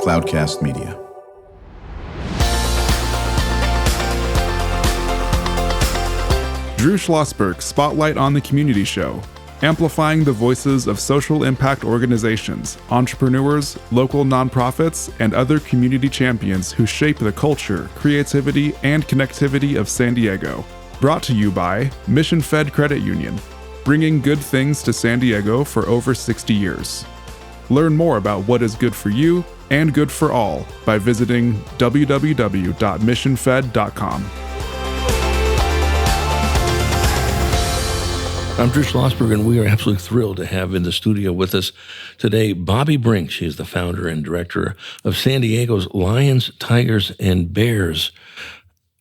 Cloudcast Media. Drew Schlosberg Spotlight on the Community Show, amplifying the voices of social impact organizations, entrepreneurs, local nonprofits, and other community champions who shape the culture, creativity, and connectivity of San Diego. Brought to you by Mission Fed Credit Union, bringing good things to San Diego for over 60 years. Learn more about what is good for you and good for all by visiting www.missionfed.com. I'm Drew Schlosberg, and we are absolutely thrilled to have in the studio with us today Bobbi Brink. She is the founder and director of San Diego's Lions, Tigers, and Bears.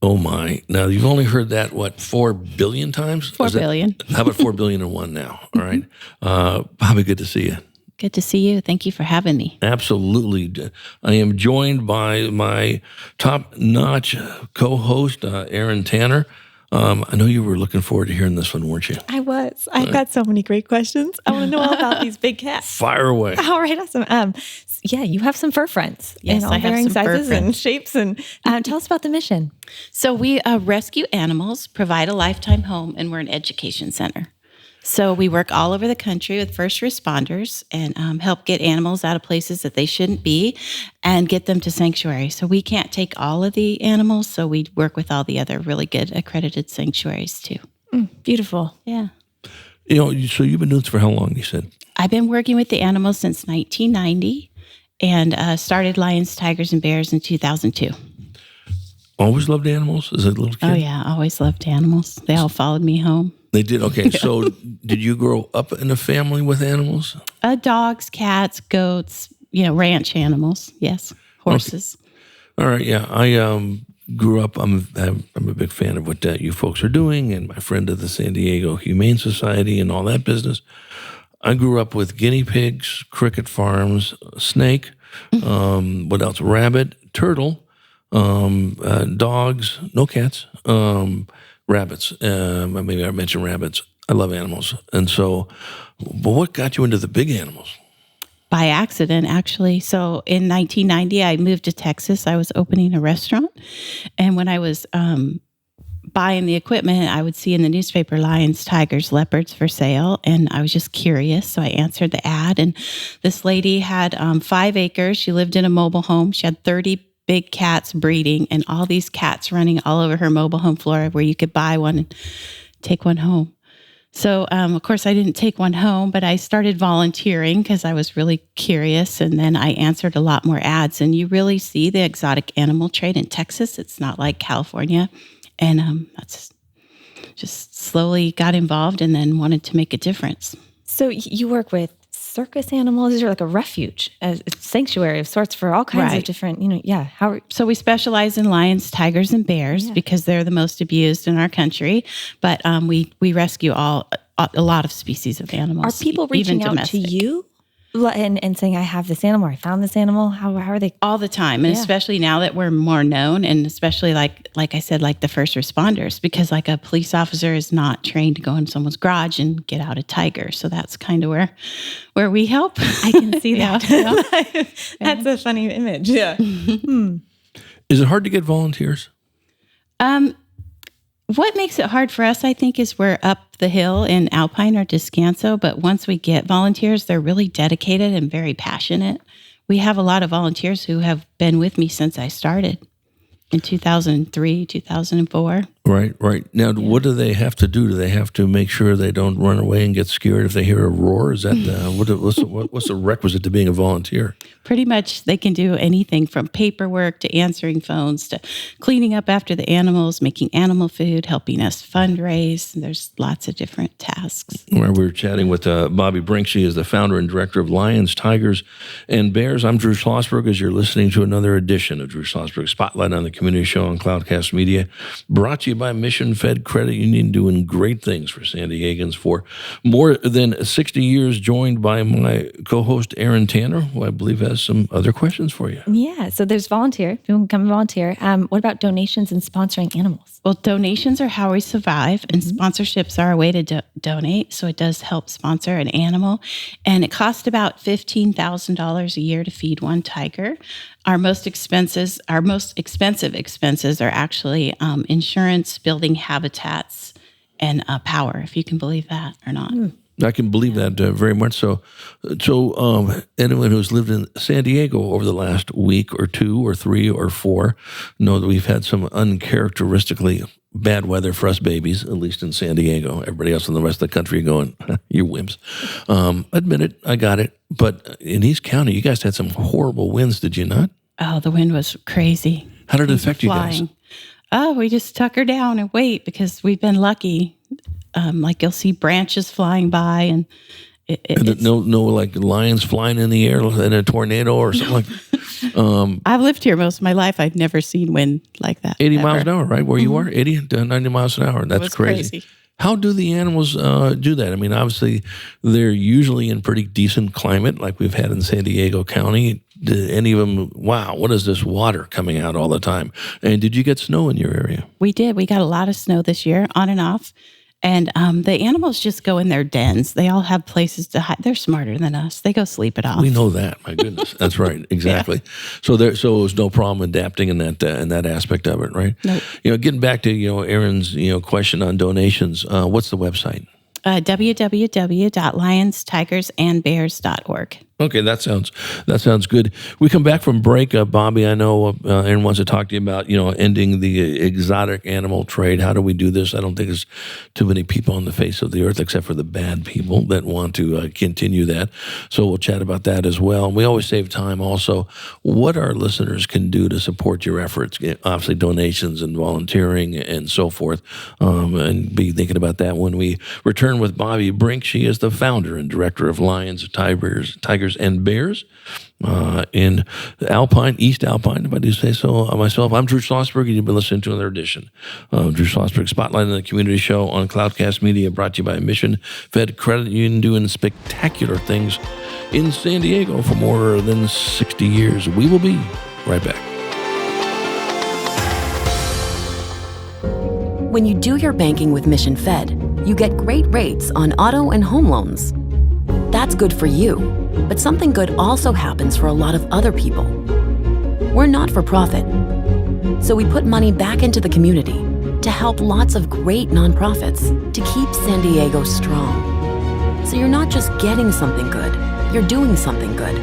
Oh, my. Now, you've only heard that, 4 billion times? 4 billion. How about 4 billion and one now? All right. Bobbi, good to see you. Good to see you. Thank you for having me. Absolutely. I am joined by my top-notch co-host, Aaron Tanner. I know you were looking forward to hearing this one, weren't you? I was. I've got so many great questions. I want to know all about these big cats. Fire away. All right, awesome. Yeah, you have some fur friends Yes, in all I have varying some fur sizes and friends. shapes. And tell us about the mission. So we rescue animals, provide a lifetime home, and we're an education center. So we work all over the country with first responders and help get animals out of places that they shouldn't be and get them to sanctuary. So we can't take all of the animals, so we work with all the other really good accredited sanctuaries too. Beautiful. Yeah. You know, so you've been doing this for how long, you said? I've been working with the animals since 1990 and started Lions, Tigers, and Bears in 2002. Always loved animals as a little kid? Oh yeah, always loved animals. They all followed me home. They did? Okay. So did you grow up in a family with animals? Dogs, cats, goats, ranch animals. Yes. Horses. Okay. All right. Yeah. I grew up, I'm a big fan of what you folks are doing and my friend of the San Diego Humane Society and all that business. I grew up with guinea pigs, cricket farms, snake, what else? Rabbit, turtle, dogs, no cats, rabbits. Maybe I mentioned rabbits. I love animals. And so, but what got you into the big animals? By accident, actually. So in 1990, I moved to Texas. I was opening a restaurant. And when I was buying the equipment, I would see in the newspaper lions, tigers, leopards for sale. And I was just curious. So I answered the ad. And this lady had 5 acres. She lived in a mobile home. She had 30 big cats breeding and all these cats running all over her mobile home floor where you could buy one and take one home. So, of course, I didn't take one home, but I started volunteering because I was really curious. And then I answered a lot more ads. And you really see the exotic animal trade in Texas. It's not like California. And that's just slowly got involved and then wanted to make a difference. So you work with circus animals. You're like a refuge, a sanctuary of sorts for all kinds of different, So we specialize in lions, tigers, and bears because they're the most abused in our country. But we rescue a lot of species of animals. Are people reaching out to you and saying, I have this animal, or I found this animal? How are they? All the time. And especially now that we're more known, and especially like I said, like the first responders, because like a police officer is not trained to go in someone's garage and get out a tiger. So that's kind of where we help. I can see that. That's a funny image. Yeah. Is it hard to get volunteers? What makes it hard for us, I think, is we're up the hill in Alpine or Descanso, but once we get volunteers, they're really dedicated and very passionate. We have a lot of volunteers who have been with me since I started in 2003, 2004. Right. Now, what do they have to do? Do they have to make sure they don't run away and get scared if they hear a roar? Is that what's the requisite to being a volunteer? Pretty much they can do anything from paperwork to answering phones to cleaning up after the animals, making animal food, helping us fundraise. There's lots of different tasks. We were chatting with Bobbi Brink. She is the founder and director of Lions, Tigers, and Bears. I'm Drew Schlosberg as you're listening to another edition of Drew Schlosberg Spotlight on the Community Show on Cloudcast Media, brought to you you by Mission Fed Credit Union, doing great things for San Diegans for more than 60 years, joined by my co-host, Aaron Tanner, who I believe has some other questions for you. Yeah, so there's volunteer. People can come and volunteer. What about donations and sponsoring animals? Well, donations are how we survive, and sponsorships are a way to donate. So it does help sponsor an animal. And it costs about $15,000 a year to feed one tiger. Our most expensive expenses are actually insurance, building habitats, and power, if you can believe that or not. I can believe that very much so. So anyone who's lived in San Diego over the last week or two or three or four know that we've had some uncharacteristically bad weather for us babies, at least in San Diego. Everybody else in the rest of the country going, you wimps. Admit it, I got it. But in East County, you guys had some horrible winds, did you not? Oh, the wind was crazy. How did it affect you guys? Oh, we just tuck her down and wait because we've been lucky. Like you'll see branches flying by, and no like lions flying in the air in a tornado or something like that. I've lived here most of my life. I've never seen wind like that. 80 miles an hour, right? Where you are? 80 to 90 miles an hour. That's crazy. How do the animals do that? I mean, obviously, they're usually in pretty decent climate like we've had in San Diego County. Did any of them, wow, what is this water coming out all the time? And did you get snow in your area? We did. We got a lot of snow this year, on and off. And the animals just go in their dens. They all have places to hide. They're smarter than us. They go sleep it off. We know that. My goodness, that's right. Exactly. Yeah. So there was no problem adapting in that aspect of it, right? Nope. Getting back to Aaron's question on donations. What's the website? www.lionstigersandbears.org. Okay, that sounds good. We come back from break. Bobbi, I know Aaron wants to talk to you about, ending the exotic animal trade. How do we do this? I don't think there's too many people on the face of the earth, except for the bad people that want to continue that. So we'll chat about that as well. And we always save time also. What our listeners can do to support your efforts, obviously donations and volunteering and so forth, and be thinking about that when we return with Bobbi Brink. She is the founder and director of Lions, Tigers, and Bears in East Alpine, if I do say so myself. I'm Drew Schlosberg, and you've been listening to another edition of Drew Schlosberg Spotlight in the Community Show on Cloudcast Media, brought to you by Mission Fed Credit Union, doing spectacular things in San Diego for more than 60 years. We will be right back. When you do your banking with Mission Fed, you get great rates on auto and home loans. That's good for you, but something good also happens for a lot of other people. We're not for profit, so we put money back into the community to help lots of great nonprofits to keep San Diego strong. So you're not just getting something good, you're doing something good.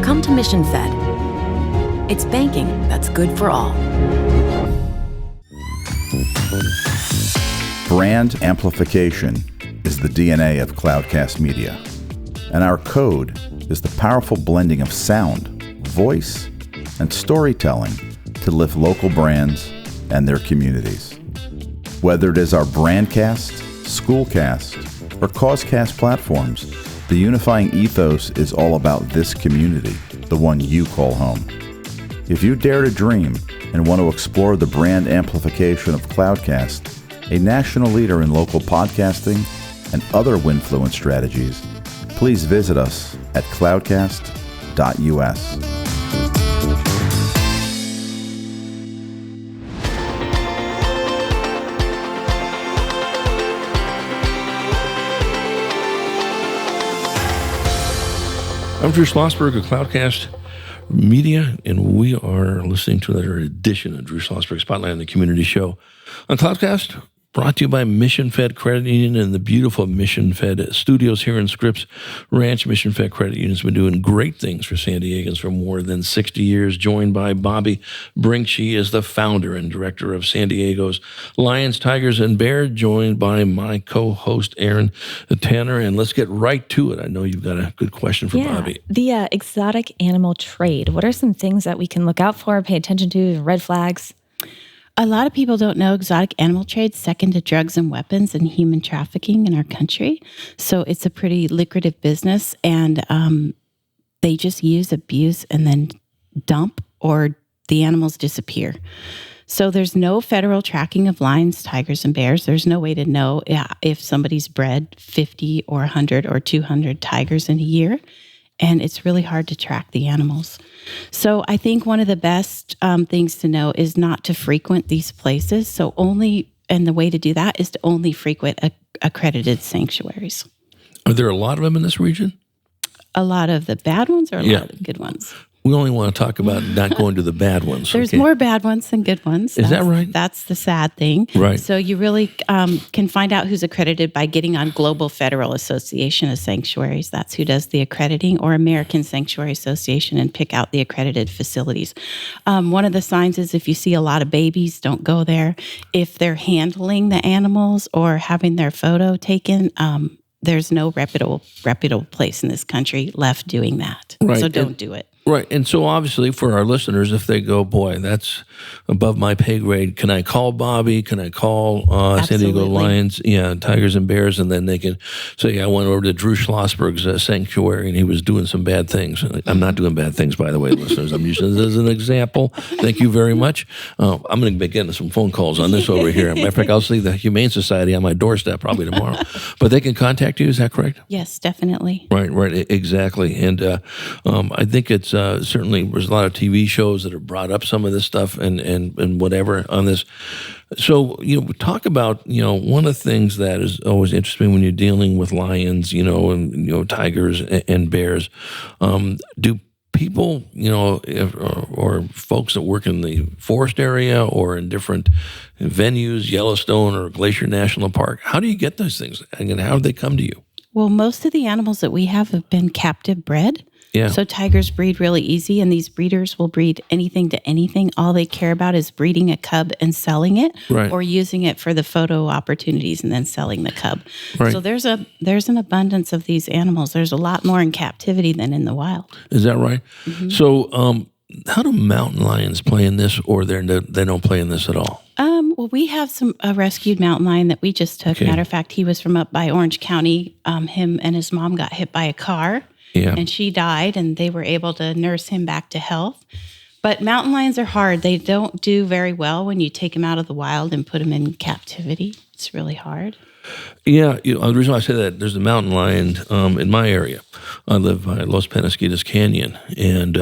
Come to Mission Fed. It's banking that's good for all. Brand amplification is the DNA of Cloudcast Media, and our code is the powerful blending of sound, voice, and storytelling to lift local brands and their communities. Whether it is our Brandcast, Schoolcast, or Causecast platforms, the unifying ethos is all about this community, the one you call home. If you dare to dream and want to explore the brand amplification of Cloudcast, a national leader in local podcasting and other Winfluence strategies, please visit us at cloudcast.us. I'm Drew Schlosberg of Cloudcast Media, and we are listening to another edition of Drew Schlosberg Spotlight on the Community Show on Cloudcast, brought to you by Mission Fed Credit Union and the beautiful Mission Fed studios here in Scripps Ranch. Mission Fed Credit Union has been doing great things for San Diegans for more than 60 years, joined by Bobbi Brink. She is the founder and director of San Diego's Lions, Tigers, and Bears, joined by my co-host, Aaron Tanner. And let's get right to it. I know you've got a good question for Bobbi. The exotic animal trade. What are some things that we can look out for, pay attention to, red flags? A lot of people don't know exotic animal trade is second to drugs and weapons and human trafficking in our country. So it's a pretty lucrative business, and they just use, abuse, and then dump, or the animals disappear. So there's no federal tracking of lions, tigers, and bears. There's no way to know if somebody's bred 50 or 100 or 200 tigers in a year. And it's really hard to track the animals. So I think one of the best things to know is not to frequent these places. And the way to do that is to only frequent accredited sanctuaries. Are there a lot of them in this region? A lot of the bad ones or a lot of the good ones? We only want to talk about not going to the bad ones. There's more bad ones than good ones. Is that right? That's the sad thing. Right. So you really can find out who's accredited by getting on Global Federal Association of Sanctuaries. That's who does the accrediting, or American Sanctuary Association, and pick out the accredited facilities. One of the signs is if you see a lot of babies, don't go there. If they're handling the animals or having their photo taken, there's no reputable place in this country left doing that. Right. So don't do it. Right. And so obviously for our listeners, if they go, boy, that's above my pay grade, can I call Bobbi? Can I call San Diego Lions? Yeah, Tigers and Bears. And then they can say, I went over to Drew Schlosberg's sanctuary and he was doing some bad things. I'm not doing bad things, by the way, listeners. I'm using this as an example. Thank you very much. I'm going to be getting some phone calls on this over here. Matter of fact, I'll see the Humane Society on my doorstep probably tomorrow. But they can contact you, is that correct? Yes, definitely. Right, exactly. And I think it's certainly there's a lot of TV shows that have brought up some of this stuff and whatever on this. So, talk about, one of the things that is always interesting when you're dealing with lions, and tigers and bears. Do people, or folks that work in the forest area or in different venues, Yellowstone or Glacier National Park, how do you get those things? And how do they come to you? Well, most of the animals that we have been captive bred. Yeah. So tigers breed really easy, and these breeders will breed anything to anything. All they care about is breeding a cub and selling it, right, or using it for the photo opportunities and then selling the cub. Right. So there's an abundance of these animals. There's a lot more in captivity than in the wild. Is that right? Mm-hmm. So how do mountain lions play in this, or they don't play in this at all? Well, we have a rescued mountain lion that we just took. Okay. Matter of fact, he was from up by Orange County. Him and his mom got hit by a car. Yeah. And she died, and they were able to nurse him back to health. But mountain lions are hard. They don't do very well when you take them out of the wild and put them in captivity. It's really hard. Yeah, the reason why I say that, there's a mountain lion in my area. I live by Los Penasquitos Canyon, and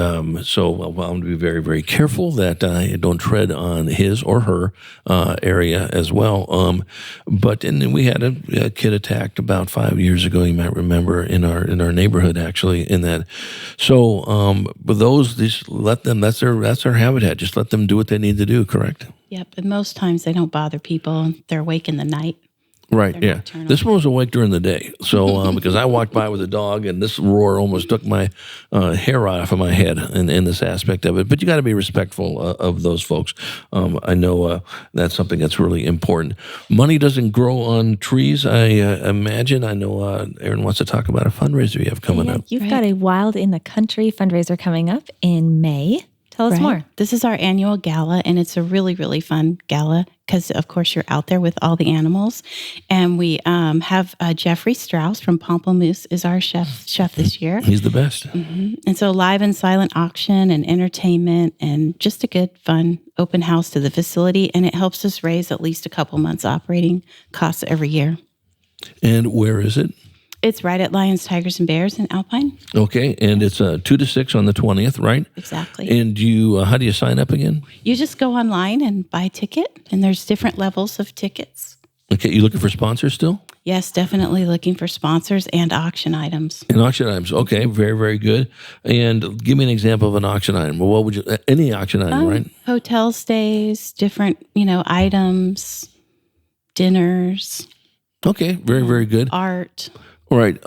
so I'm going to be very, very careful that I don't tread on his or her area as well. But then we had a kid attacked about 5 years ago. You might remember in our neighborhood, actually. In that, so but those, just let them. That's their habitat. Just let them do what they need to do. Correct. Yep. And most times they don't bother people. They're awake in the night. Right, They're yeah. nocturnal. This one was awake during the day. So, because I walked by with a dog, and this roar almost took my hair off of my head in this aspect of it. But you got to be respectful of those folks. I know that's something that's really important. Money doesn't grow on trees, I imagine. I know Erin wants to talk about a fundraiser you have coming up. You've got a Wild in the Country fundraiser coming up in May. Tell us more. This is our annual gala, and it's a really, really fun gala because, of course, you're out there with all the animals. And we have Jeffrey Strauss from Pamplemousse is our chef this year. He's the best. Mm-hmm. And so live and silent auction and entertainment and just a good, fun open house to the facility. And it helps us raise at least a couple months operating costs every year. And where is it? It's right at Lions, Tigers, and Bears in Alpine. Okay, and it's 2 to 6 on the 20th, right? Exactly. And how do you sign up again? You just go online and buy a ticket, and there's different levels of tickets. Okay, you looking for sponsors still? Yes, definitely looking for sponsors and auction items. And auction items, okay, very, very good. And give me an example of an auction item. Well, what would you? Any auction item, right? Hotel stays, different, items, dinners. Okay, very, very good. Art. All right.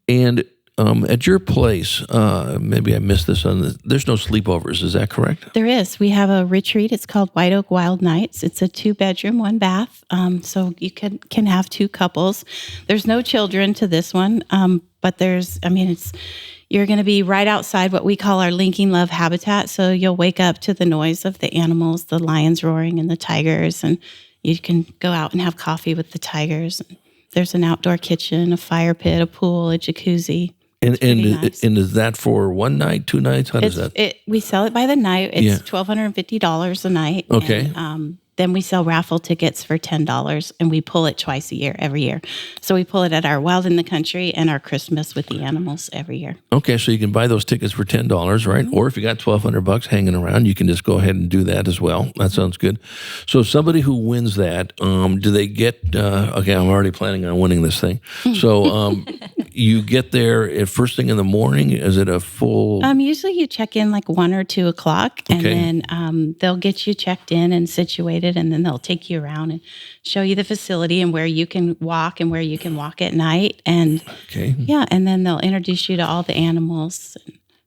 And at your place, maybe I missed this there's no sleepovers. Is that correct? There is. We have a retreat. It's called White Oak Wild Nights. It's a 2-bedroom, 1 bath. So you can have 2 couples. There's no children to this one. But you're going to be right outside what we call our linking love habitat. So you'll wake up to the noise of the animals, the lions roaring and the tigers, and you can go out and have coffee with the tigers. There's an outdoor kitchen, a fire pit, a pool, a jacuzzi. And nice. and is that for one night, 2 nights? How does that? We sell it by the night. It's $1,250 a night. Okay. And, then we sell raffle tickets for $10, and we pull it twice a year, every year. So we pull it at our Wild in the Country and our Christmas with the Animals every year. Okay, so you can buy those tickets for $10, right? Mm-hmm. Or if you got $1,200 hanging around, you can just go ahead and do that as well. That sounds good. So somebody who wins that, do they get? Okay, I'm already planning on winning this thing. So you get there at first thing in the morning. Is it a full? Usually you check in like 1 or 2 o'clock, and then they'll get you checked in and situated, and then they'll take you around and show you the facility and where you can walk and where you can walk at night. And and then they'll introduce you to all the animals.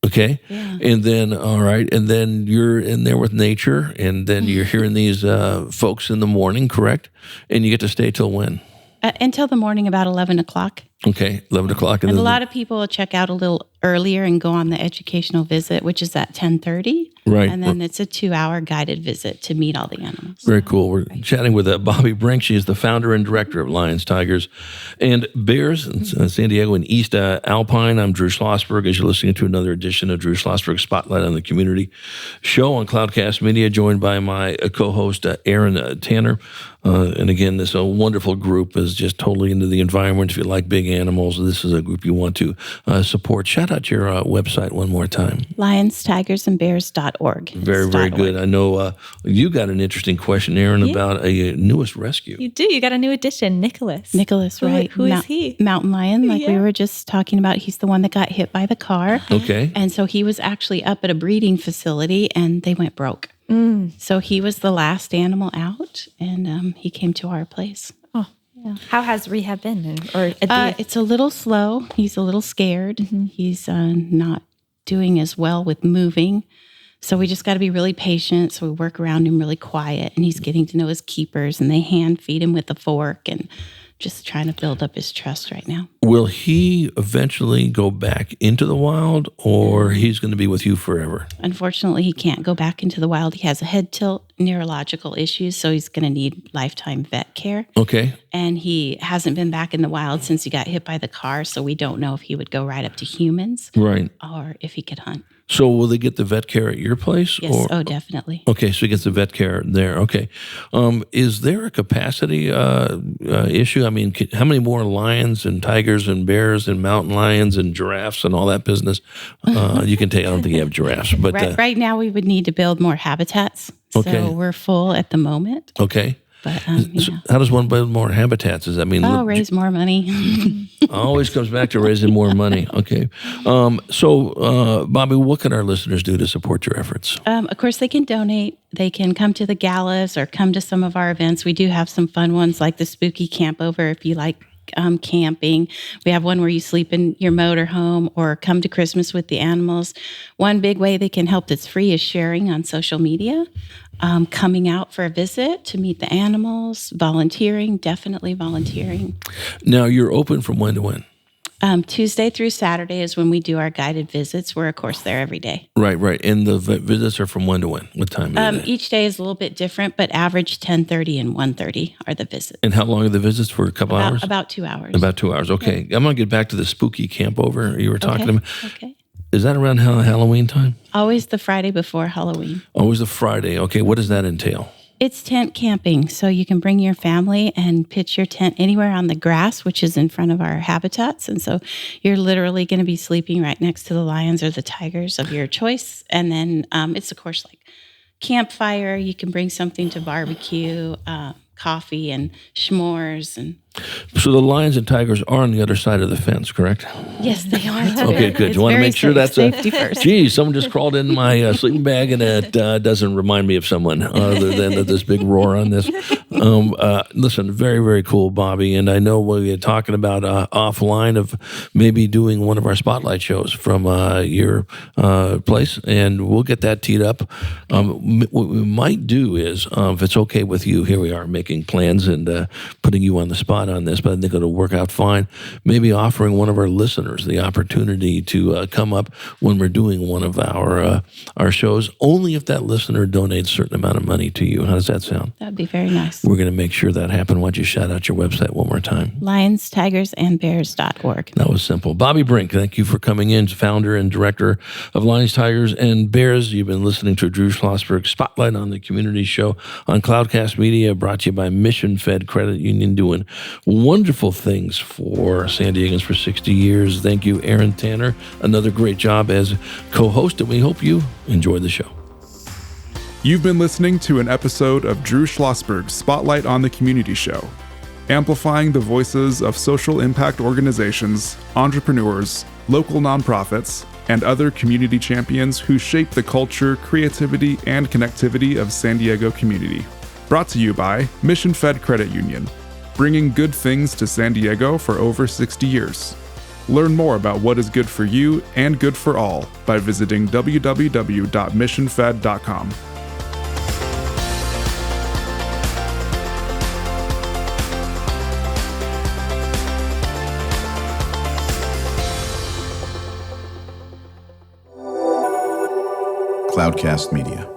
Okay. Yeah. And then, all right. And then you're in there with nature, and then you're hearing these folks in the morning, correct? And you get to stay till when? Until the morning, about 11 o'clock. Okay, 11 o'clock. And a lot of people will check out a little earlier and go on the educational visit, which is at 10:30. Right. And then it's a 2-hour guided visit to meet all the animals. Very cool. We're chatting with Bobbi Brink. She is the founder and director of Lions, Tigers, and Bears in San Diego and East Alpine. I'm Drew Schlosberg, as you're listening to another edition of Drew Schlosberg Spotlight on the Community show on Cloudcast Media, joined by my co-host, Aaron Tanner. And again, this wonderful group is just totally into the environment. If you like big animals, this is a group you want to support. Shout out your website one more time. LionsTigersandBears.org. Very, very good. I know you got an interesting question, Aaron, about a newest rescue. You do. You got a new addition, Nicholas. Nicholas, right. Who is he? Mountain lion, like we were just talking about. He's the one that got hit by the car. Okay. And so he was actually up at a breeding facility, and they went broke. So he was the last animal out, and he came to our place. Oh, yeah. How has rehab been? It's a little slow. He's a little scared. Mm-hmm. He's not doing as well with moving. So we just got to be really patient. So we work around him really quiet, and he's getting to know his keepers, and they hand feed him with a fork, and just trying to build up his trust right now. Will he eventually go back into the wild, or he's going to be with you forever? Unfortunately, he can't go back into the wild. He has a head tilt, neurological issues, so he's going to need lifetime vet care. Okay. And he hasn't been back in the wild since he got hit by the car, so we don't know if he would go right up to humans, right, or if he could hunt. So will they get the vet care at your place? Yes, definitely. Okay, so he gets the vet care there. Okay. Is there a capacity issue? I mean, how many more lions and tigers and bears and mountain lions and giraffes and all that business you can take? I don't think you have giraffes. But right now we would need to build more habitats. So we're full at the moment. Okay. But so how does one build more habitats? Does that mean raise more money? Always comes back to raising more money. Okay. So, Bobbi, what can our listeners do to support your efforts? Of course, they can donate. They can come to the galas or come to some of our events. We do have some fun ones like the Spooky Campover if you like camping. We have one where you sleep in your motorhome or come to Christmas with the animals. One big way they can help that's free is sharing on social media. Coming out for a visit to meet the animals, volunteering, definitely volunteering. Now, you're open from when to when? Tuesday through Saturday is when we do our guided visits. We're, of course, there every day. Right. And the visits are from when to when? What time? Each day is a little bit different, but average 10:30 and 1:30 are the visits. And how long are the visits? For a couple hours? About 2 hours. About 2 hours. Okay. Yeah. I'm going to get back to the Spooky Campover you were talking about. Okay. Is that around Halloween time? Always the Friday before Halloween. Always the Friday. Okay. What does that entail? It's tent camping. So you can bring your family and pitch your tent anywhere on the grass, which is in front of our habitats. And so you're literally going to be sleeping right next to the lions or the tigers of your choice. And then it's, of course, like campfire. You can bring something to barbecue, coffee and s'mores. And so the lions and tigers are on the other side of the fence, correct? Yes, they are. Okay, good. You want to make sure that's safety first. Geez, someone just crawled in my sleeping bag, and it doesn't remind me of someone other than this big roar on this. Listen, very, very cool, Bobbi. And I know we were talking about offline of maybe doing one of our spotlight shows from your place, and we'll get that teed up. What we might do is, if it's okay with you, here we are making making plans and putting you on the spot on this, but I think it'll work out fine. Maybe offering one of our listeners the opportunity to come up when we're doing one of our shows, only if that listener donates a certain amount of money to you. How does that sound? That'd be very nice. We're going to make sure that happens. Why don't you shout out your website one more time? LionsTigersandBears.org. That was simple. Bobbi Brink, thank you for coming in, founder and director of Lions, Tigers, and Bears. You've been listening to Drew Schlosberg Spotlight on the Community Show on Cloudcast Media, brought to you by Mission Fed Credit Union, doing wonderful things for San Diegans for 60 years. Thank you, Aaron Tanner. Another great job as co-host, and we hope you enjoyed the show. You've been listening to an episode of Drew Schlosberg Spotlight on the Community Show, amplifying the voices of social impact organizations, entrepreneurs, local nonprofits, and other community champions who shape the culture, creativity, and connectivity of San Diego community. Brought to you by Mission Fed Credit Union, bringing good things to San Diego for over 60 years. Learn more about what is good for you and good for all by visiting www.missionfed.com. Cloudcast Media.